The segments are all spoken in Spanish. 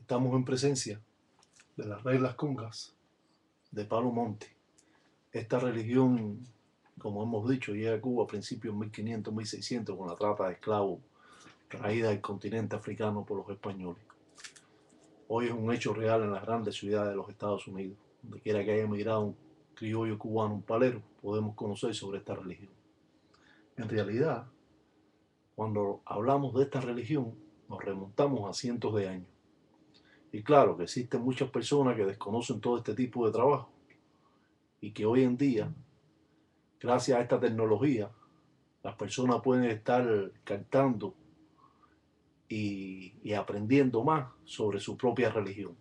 Estamos en presencia de las reglas congas de Palo Monte. Esta religión, como hemos dicho, llega a Cuba a principios de 1500, 1600 con la trata de esclavos traída del continente africano por los españoles. Hoy es un hecho real en las grandes ciudades de los Estados Unidos. Donde quiera que haya emigrado un criollo cubano, un palero, podemos conocer sobre esta religión. En realidad, cuando hablamos de esta religión, nos remontamos a cientos de años. Y claro que existen muchas personas que desconocen todo este tipo de trabajo y que hoy en día, gracias a esta tecnología, las personas pueden estar captando y aprendiendo más sobre su propia religión.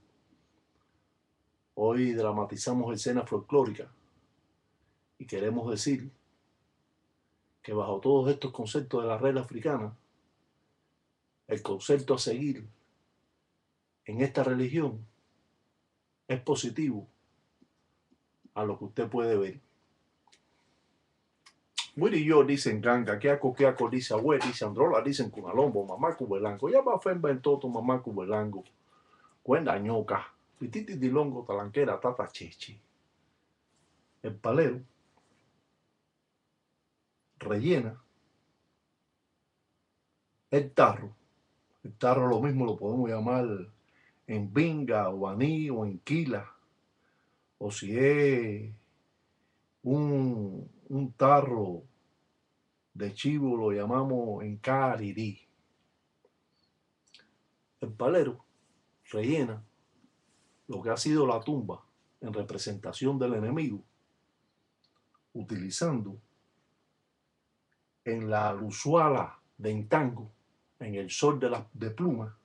Hoy dramatizamos escenas folclóricas y queremos decir que bajo todos estos conceptos de la regla africana, el concepto a seguir en esta religión es positivo a lo que usted puede ver. Willy y yo dicen ganga, queaco, dice abue, dice androla, dicen cunalombo, mamá cubelango, ya va fe inventó tu mamá cubelango, cuenda ñoca, pititi dilongo, talanquera, tata chechi. El palero rellena el tarro lo mismo lo podemos llamar en vinga o aní o en quila, o si es un tarro de chivo lo llamamos en carirí. El palero rellena lo que ha sido la tumba en representación del enemigo, utilizando en la luzuala de Intango, en el sol de pluma,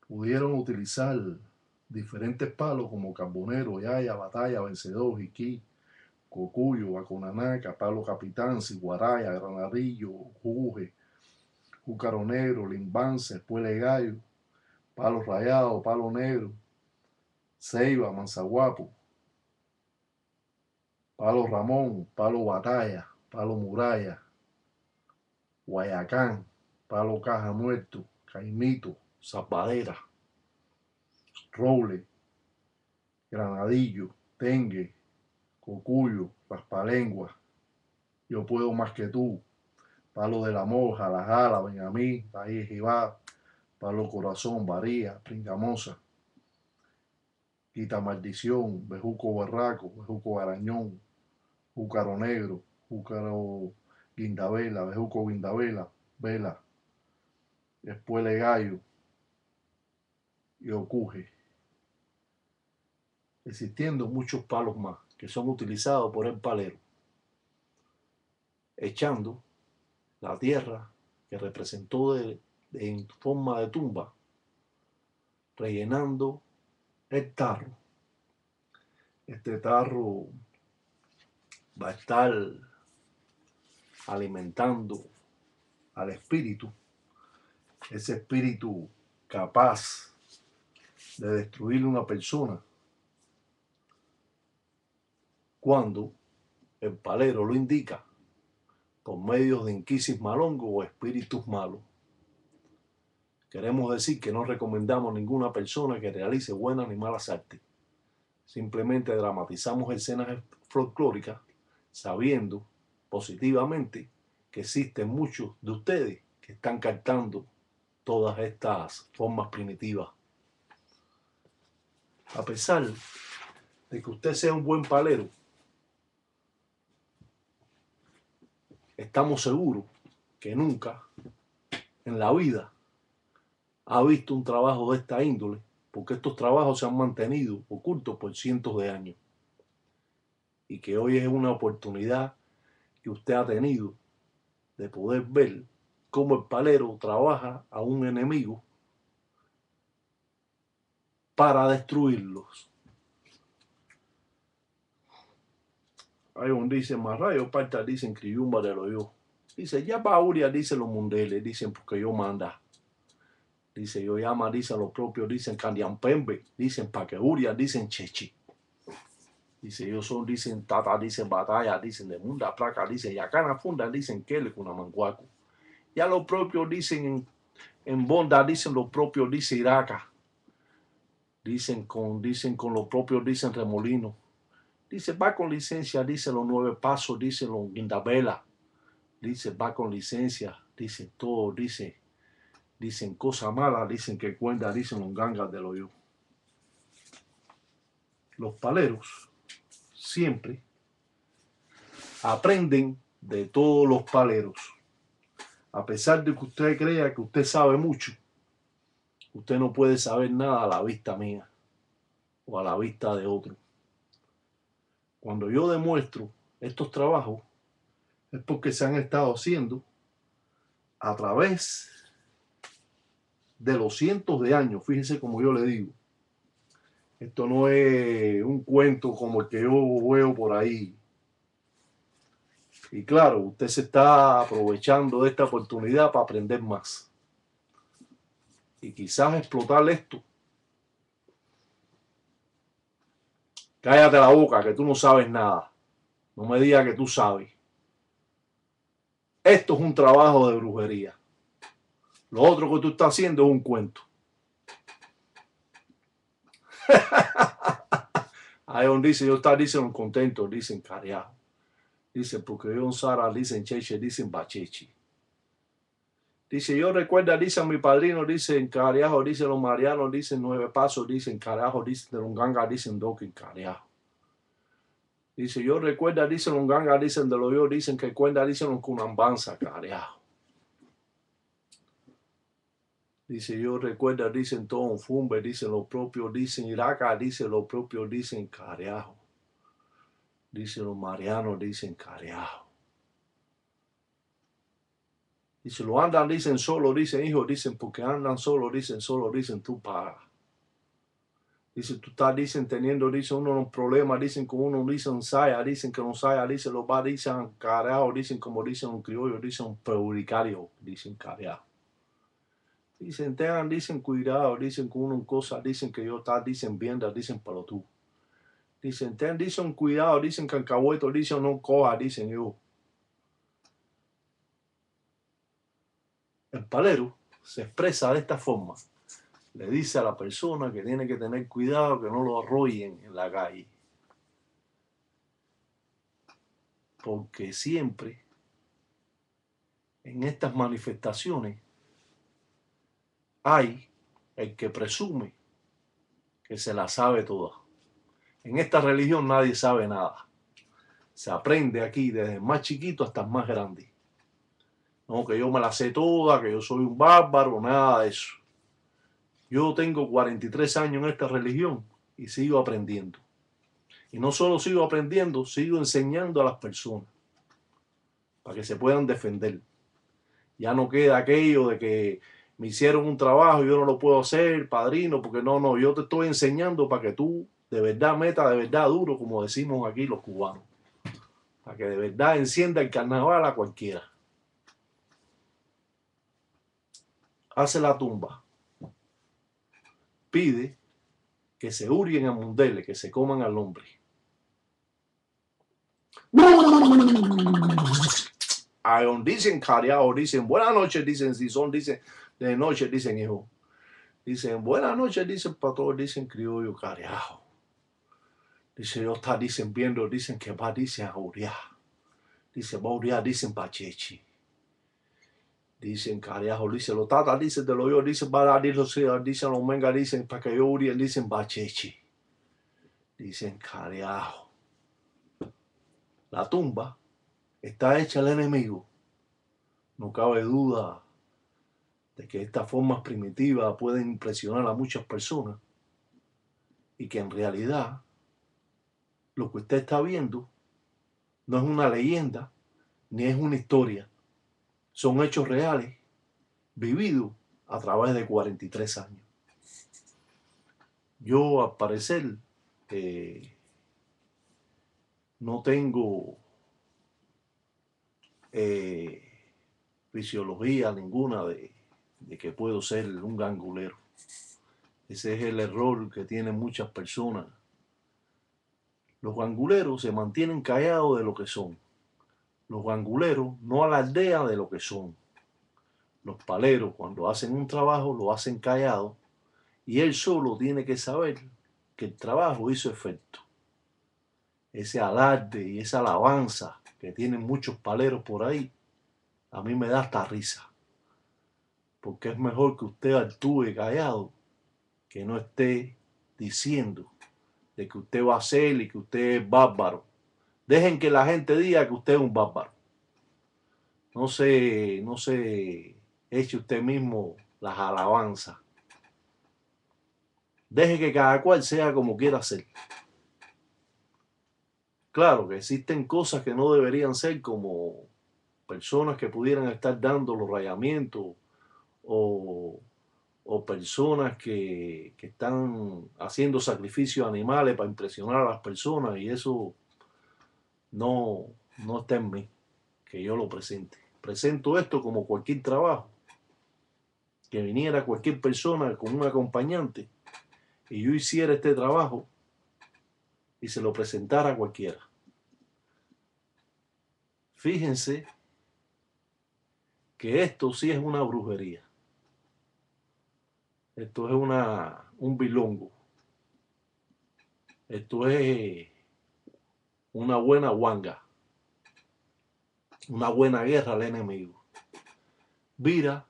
pudieron utilizar diferentes palos como carbonero, yaya, batalla, vencedor, jiquí, cocuyo, baconanaca, palo capitán, ciguaraya, granadillo, juge, jucaronero, limbance, puele gallo, palo rayado, palo negro, ceiba, manzaguapo, palo ramón, palo batalla, palo muralla, guayacán, palo caja muerto, caimito, zapadera, roble, granadillo, tengue, cocuyo, raspalengua, yo puedo más que tú, palo de la moja, la jala, Benjamín, Bahía Jibá, palo corazón, varía, pringamosa, quita maldición, bejuco barraco, bejuco arañón, júcaro negro, júcaro guindabela, bejuco guindabela, vela, espuele gallo y ocuje. Existiendo muchos palos más que son utilizados por el palero, echando la tierra que representó en forma de tumba, rellenando el tarro. Este tarro va a estar alimentando al espíritu, ese espíritu capaz de destruir una persona cuando el palero lo indica por medio de inquisis malongos o espíritus malos. Queremos decir que no recomendamos a ninguna persona que realice buenas ni malas artes. Simplemente dramatizamos escenas folclóricas sabiendo positivamente que existen muchos de ustedes que están captando todas estas formas primitivas. A pesar de que usted sea un buen palero, estamos seguros que nunca en la vida ha visto un trabajo de esta índole, porque estos trabajos se han mantenido ocultos por cientos de años y que hoy es una oportunidad que usted ha tenido de poder ver cómo el palero trabaja a un enemigo para destruirlos. Hay un dice Marrayo, parta dicen Criyumba de lo yo. Dice, ya Pauria, dicen los mundeles, dicen porque yo manda. Dice, yo llama, dicen los propios, dicen Candiampembe, dicen Paqueuria, dicen Chechi. Dice, yo son, dicen Tata, dicen Batalla, dicen de Munda Placa, dicen Yacana Funda, dicen Kele Cunamanguaco. Ya los propios dicen en Bonda, dicen los propios, dice Iraca. dicen con los propios, dicen Remolino. Dice, va con licencia, dice los 9 pasos, dice los Guindabela. Dice, va con licencia, dicen todo, dicen cosas malas, dicen que cuenta, dicen los gangas del hoyo. Los paleros siempre aprenden de todos los paleros. A pesar de que usted crea que usted sabe mucho, usted no puede saber nada a la vista mía o a la vista de otro. Cuando yo demuestro estos trabajos es porque se han estado haciendo a través de los cientos de años. Fíjese como yo le digo. Esto no es un cuento como el que yo veo por ahí. Y claro, usted se está aprovechando de esta oportunidad para aprender más. Y quizás explotar esto. Cállate la boca, que tú no sabes nada. No me digas que tú sabes. Esto es un trabajo de brujería. Lo otro que tú estás haciendo es un cuento. Ahí donde dice, yo está, dicen contentos, dicen cariajo. Dicen, porque yo en Sara, dicen cheche, dicen bachechi. Dice, yo recuerda, dicen mi padrino, dicen cariajo, dicen los marianos, dicen 9 pasos, dicen carajo, dicen de Longanga, dicen doquen cariajo. Dice, yo recuerda, dicen Longanga, dicen de Loyo, dicen que cuenta, dicen los Cunambanza, cariajo. Dice, yo recuerda, dicen todo un fumbe, dicen los propios, dicen Iraca, dicen los propios, dicen cariajo. Dicen los marianos, dicen cariajo. Dice, lo andan, dicen solo, dicen hijos, dicen porque andan solo, dicen tú pagas. Dice, tú estás, dicen, teniendo, dicen, unos problemas, dicen que uno, dicen, saya, dicen que no saya, dicen, los va, dicen, carajo, dicen, como dicen un criollo, dicen, un peuricario, dicen, carajo. Dicen, tengan, dicen, cuidado, dicen que uno cosas, dicen que yo está, dicen, vienda, dicen, pero tú. Dicen, ten, dicen, cuidado, dicen, cancahueto, dicen, no coja, dicen yo. El palero se expresa de esta forma. Le dice a la persona que tiene que tener cuidado, que no lo arrollen en la calle. Porque siempre en estas manifestaciones hay el que presume que se la sabe toda. En esta religión nadie sabe nada. Se aprende aquí desde el más chiquito hasta el más grande. No, que yo me la sé toda, que yo soy un bárbaro, nada de eso. Yo tengo 43 años en esta religión y sigo aprendiendo. Y no solo sigo aprendiendo, sigo enseñando a las personas para que se puedan defender. Ya no queda aquello de que me hicieron un trabajo y yo no lo puedo hacer, padrino, porque no, yo te estoy enseñando para que tú de verdad meta de verdad duro, como decimos aquí los cubanos. Para que de verdad encienda el carnaval a cualquiera. Hace la tumba. Pide que se hurguen a Mundele, que se coman al hombre. Ayon dicen cariao, dicen buenas noches, dicen si son, dicen de noche, dicen hijo. Dicen buenas noches, dicen patrón, dicen criollo cariao. Dice yo está, dicen viendo, dicen que va, dicen a uriar. Dice va a uriar, dicen pachechi. Dicen cariajo, dicen los tatas, dicen de lo yo, dicen va a dar, dicen los menga, dicen para que yo urien, dicen pachechi. Dicen cariajo. La tumba está hecha al enemigo. No cabe duda de que estas formas primitivas pueden impresionar a muchas personas y que en realidad lo que usted está viendo no es una leyenda ni es una historia. Son hechos reales vividos a través de 43 años. Yo, al parecer, no tengo fisiología ninguna de que puedo ser un gangulero. Ese es el error que tienen muchas personas. Los ganguleros se mantienen callados de lo que son. Los ganguleros no alardean de lo que son. Los paleros, cuando hacen un trabajo, lo hacen callado Y él solo tiene que saber que el trabajo hizo efecto. Ese alarde y esa alabanza que tienen muchos paleros por ahí, a mí me da hasta risa. Porque es mejor que usted actúe callado que no esté diciendo de que usted va a hacer y que usted es bárbaro. Dejen que la gente diga que usted es un bárbaro. No se eche usted mismo las alabanzas. Deje que cada cual sea como quiera ser. Claro que existen cosas que no deberían ser, como personas que pudieran estar dando los rayamientos o, o personas que están haciendo sacrificios animales para impresionar a las personas, y eso no, no está en mí, que yo lo presente. Presento esto como cualquier trabajo, que viniera cualquier persona con un acompañante y yo hiciera este trabajo y se lo presentara a cualquiera. Fíjense que esto sí es una brujería. Esto es un bilongo. Esto es una buena guanga, una buena guerra al enemigo. Mira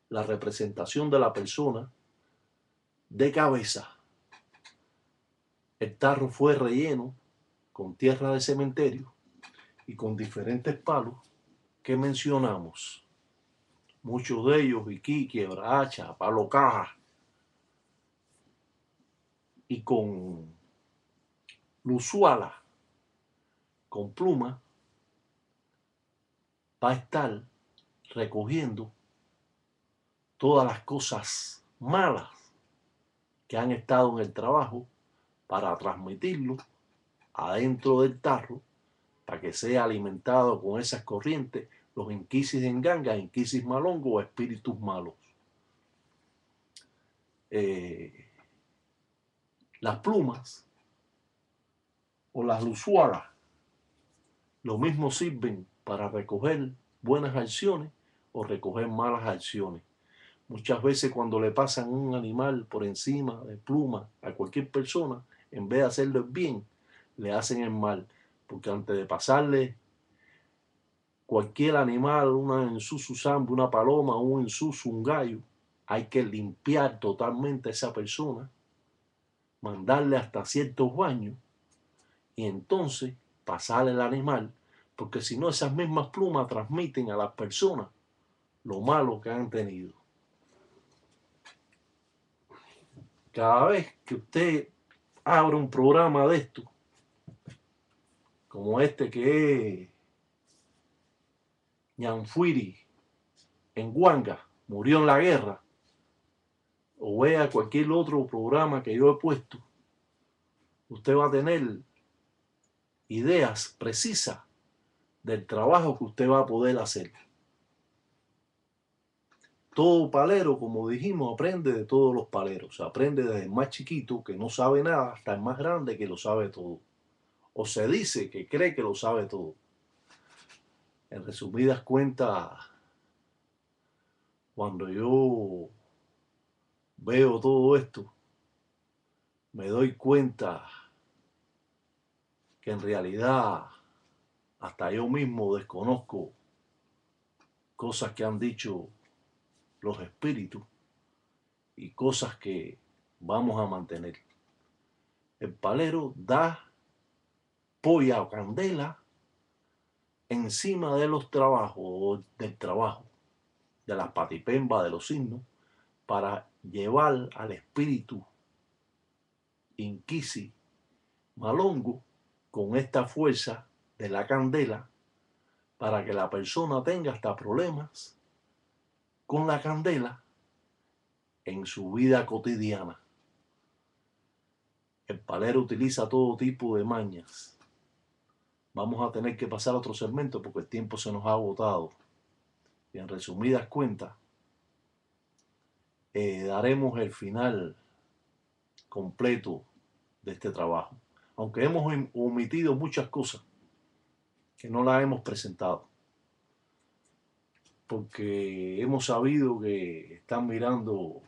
la representación de la persona de cabeza. El tarro fue relleno con tierra de cementerio y con diferentes palos que mencionamos. Muchos de ellos, biquí, quiebra hacha, palo caja, y con luzuala, con pluma, va a estar recogiendo todas las cosas malas que han estado en el trabajo para transmitirlo adentro del tarro para que sea alimentado con esas corrientes, los inquisis en ganga, inquisis malongo o espíritus malos. Las plumas o las luzualas lo mismo sirven para recoger buenas acciones o recoger malas acciones. Muchas veces cuando le pasan un animal por encima de pluma a cualquier persona, en vez de hacerle el bien, le hacen el mal. Porque antes de pasarle cualquier animal, una ensusu sambo, una paloma, un ensusu, un gallo, hay que limpiar totalmente a esa persona, mandarle hasta ciertos baños y entonces pasarle el animal, porque si no esas mismas plumas transmiten a las personas lo malo que han tenido. Cada vez que usted abra un programa de esto, como este que es Ñanfuiri en Huanga, murió en la guerra, o vea cualquier otro programa que yo he puesto, usted va a tener ideas precisas del trabajo que usted va a poder hacer. Todo palero, como dijimos, aprende de todos los paleros. Aprende desde el más chiquito que no sabe nada hasta el más grande que lo sabe todo. O se dice que cree que lo sabe todo. En resumidas cuentas, cuando yo veo todo esto, me doy cuenta que en realidad hasta yo mismo desconozco cosas que han dicho los espíritus y cosas que vamos a mantener. El palero da polla o candela encima de los trabajos, del trabajo, de las patipembas, de los signos, para llevar al espíritu inquisi malongo con esta fuerza de la candela para que la persona tenga hasta problemas con la candela en su vida cotidiana. El palero utiliza todo tipo de mañas. Vamos a tener que pasar a otro segmento porque el tiempo se nos ha agotado. Y en resumidas cuentas, daremos el final completo de este trabajo. Aunque hemos omitido muchas cosas que no las hemos presentado. Porque hemos sabido que están mirando